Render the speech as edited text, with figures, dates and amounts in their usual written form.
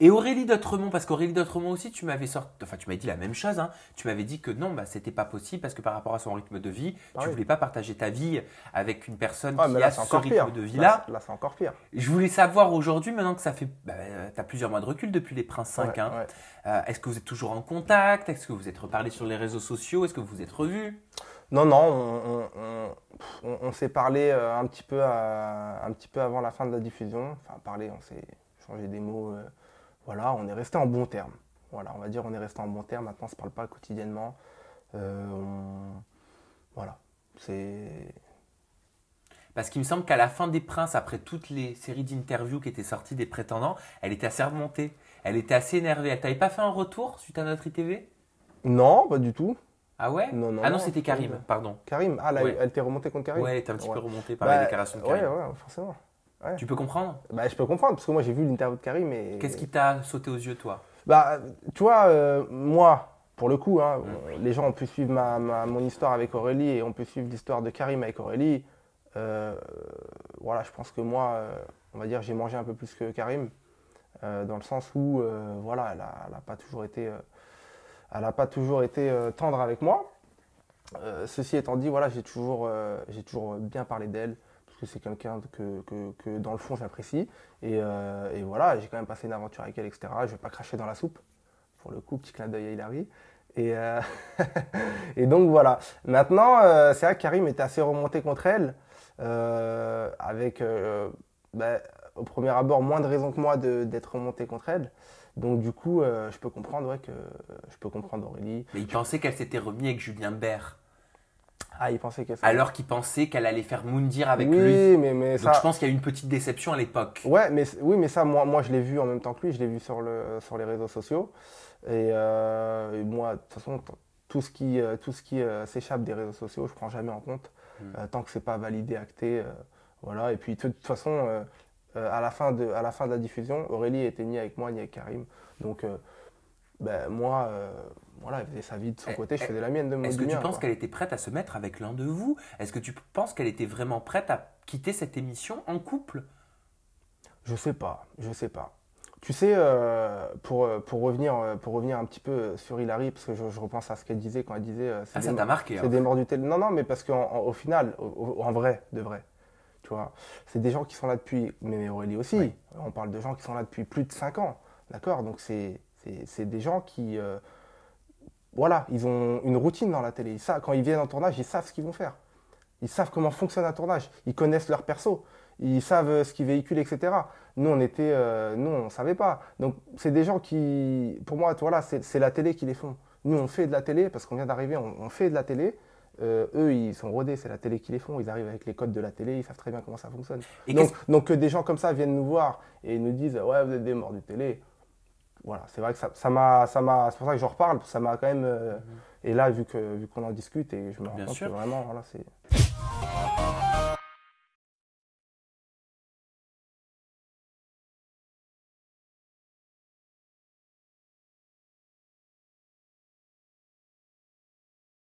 Et Aurélie d'Autremont, parce qu'Aurélie d'Autremont aussi, tu m'avais dit la même chose, hein. Tu m'avais dit que non, bah, c'était pas possible parce que par rapport à son rythme de vie, tu voulais pas partager ta vie avec une personne Ah, mais qui là, a c'est ce encore pire. rythme de vie-là. Là, c'est encore pire. Je voulais savoir aujourd'hui, maintenant que ça fait, tu as plusieurs mois de recul depuis Les Princes 5, hein. Ouais. Est-ce que vous êtes toujours en contact? Est-ce que vous êtes reparlé sur les réseaux sociaux? Est-ce que vous vous êtes revus? Non, on s'est parlé un petit peu avant la fin de la diffusion. Enfin, parler, on s'est changé des mots. Voilà, on est resté en bons termes. Voilà, on va dire on est resté en bons termes. Maintenant, on ne se parle pas quotidiennement. Voilà, c'est... Parce qu'il me semble qu'à la fin des Princes, après toutes les séries d'interviews qui étaient sorties des prétendants, elle était assez remontée. Elle était assez énervée. Elle t'avait pas fait un retour suite à notre ITV? Non, pas du tout. Ah ouais? Non, Ah non, c'était Karim, pardon. Karim, ah là, Ouais. elle t'est remontée contre Karim? Ouais, elle était un petit peu remontée par la déclaration de Karim. Ouais, forcément. Ouais. Tu peux comprendre? Bah, je peux comprendre, parce que moi j'ai vu l'interview de Karim et... Qu'est-ce qui t'a sauté aux yeux, toi? Bah, tu vois, moi, pour le coup, hein, les gens ont pu suivre mon histoire avec Aurélie et on peut suivre l'histoire de Karim avec Aurélie. Voilà, je pense que moi, on va dire, j'ai mangé un peu plus que Karim, dans le sens où, voilà, elle n'a pas toujours été tendre avec moi. Ceci étant dit, voilà, j'ai toujours bien parlé d'elle, parce que c'est quelqu'un que dans le fond j'apprécie. Et voilà, j'ai quand même passé une aventure avec elle, etc. Je ne vais pas cracher dans la soupe, pour le coup, petit clin d'œil à Hilary. Et donc voilà. Maintenant, c'est vrai que Karim était assez remonté contre elle, avec au premier abord moins de raisons que moi d'être remonté contre elle. Donc du coup, je peux comprendre Aurélie. Mais il pensait qu'elle s'était remise avec Julien Bert. Ah, il pensait que ça. Alors qu'il pensait qu'elle allait faire Moundir avec lui. Oui, mais Donc ça... je pense qu'il y a eu une petite déception à l'époque. Ouais, mais ça, moi je l'ai vu en même temps que lui, je l'ai vu sur les réseaux sociaux. Et moi, de toute façon, tout ce qui s'échappe des réseaux sociaux, je prends jamais en compte, tant que c'est pas validé, acté. Voilà. Et puis de toute façon, à la fin de la diffusion, Aurélie était ni avec moi ni avec Karim. Donc moi, voilà, elle faisait sa vie de son côté, je faisais la mienne de mon côté. Est-ce que tu penses qu'elle était prête à se mettre avec l'un de vous? Est-ce que tu penses qu'elle était vraiment prête à quitter cette émission en couple? Je sais pas. Tu sais, pour revenir un petit peu sur Hilary, parce que je repense à ce qu'elle disait quand elle disait... ça t'a marqué. C'est des morts du télé. Non, mais parce qu'au final, en vrai, de vrai, tu vois, c'est des gens qui sont là depuis... Mais Aurélie aussi, oui. On parle de gens qui sont là depuis plus de 5 ans, d'accord? Donc c'est des gens qui... voilà, ils ont une routine dans la télé. Quand ils viennent en tournage, ils savent ce qu'ils vont faire. Ils savent comment fonctionne un tournage. Ils connaissent leur perso. Ils savent ce qu'ils véhiculent, etc. Nous, on ne savait pas. Donc, c'est des gens qui, pour moi, voilà, c'est la télé qui les font. Nous, on fait de la télé parce qu'on vient d'arriver, on fait de la télé. Eux, ils sont rodés, c'est la télé qui les font. Ils arrivent avec les codes de la télé, ils savent très bien comment ça fonctionne. Donc, que des gens comme ça viennent nous voir et nous disent, ouais, vous êtes des morts du télé. Voilà, c'est vrai que c'est pour ça que j'en reparle, ça m'a quand même. Et là, vu qu'on en discute, et je me rends compte que vraiment, voilà, c'est.